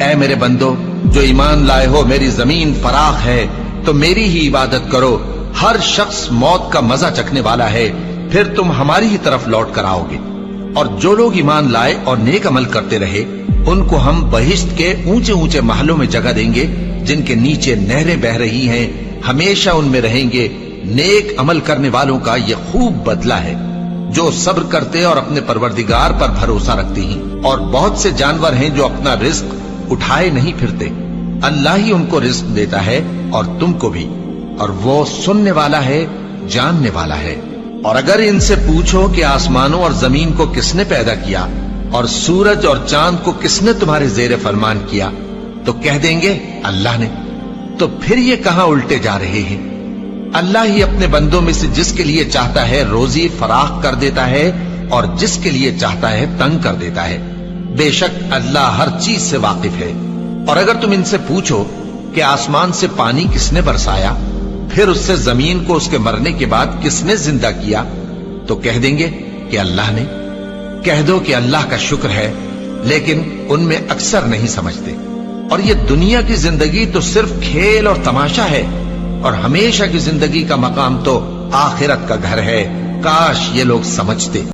اے میرے بندو جو ایمان لائے ہو، میری زمین فراخ ہے تو میری ہی عبادت کرو۔ ہر شخص موت کا مزہ چکھنے والا ہے، پھر تم ہماری ہی طرف لوٹ کر آؤ گے۔ اور جو لوگ ایمان لائے اور نیک عمل کرتے رہے، ان کو ہم بہشت کے اونچے اونچے محلوں میں جگہ دیں گے، جن کے نیچے نہریں بہ رہی ہیں، ہمیشہ ان میں رہیں گے۔ نیک عمل کرنے والوں کا یہ خوب بدلہ ہے، جو صبر کرتے اور اپنے پروردگار پر بھروسہ رکھتے ہیں۔ اور بہت سے جانور ہیں جو اپنا رزق اٹھائے نہیں پھرتے، اللہ ہی ان کو رزق دیتا ہے اور تم کو بھی، اور وہ سننے والا ہے، جاننے والا ہے۔ اور اگر ان سے پوچھو کہ آسمانوں اور زمین کو کس نے پیدا کیا اور سورج اور چاند کو کس نے تمہارے زیر فرمان کیا، تو کہہ دیں گے اللہ نے۔ تو پھر یہ کہاں الٹے جا رہے ہیں؟ اللہ ہی اپنے بندوں میں سے جس کے لیے چاہتا ہے روزی فراخ کر دیتا ہے، اور جس کے لیے چاہتا ہے تنگ کر دیتا ہے۔ بے شک اللہ ہر چیز سے واقف ہے۔ اور اگر تم ان سے پوچھو کہ آسمان سے پانی کس نے برسایا، پھر اس سے زمین کو اس کے مرنے کے بعد کس نے زندہ کیا، تو کہہ دیں گے کہ اللہ نے۔ کہہ دو کہ اللہ کا شکر ہے، لیکن ان میں اکثر نہیں سمجھتے۔ اور یہ دنیا کی زندگی تو صرف کھیل اور تماشا ہے، اور ہمیشہ کی زندگی کا مقام تو آخرت کا گھر ہے۔ کاش یہ لوگ سمجھتے۔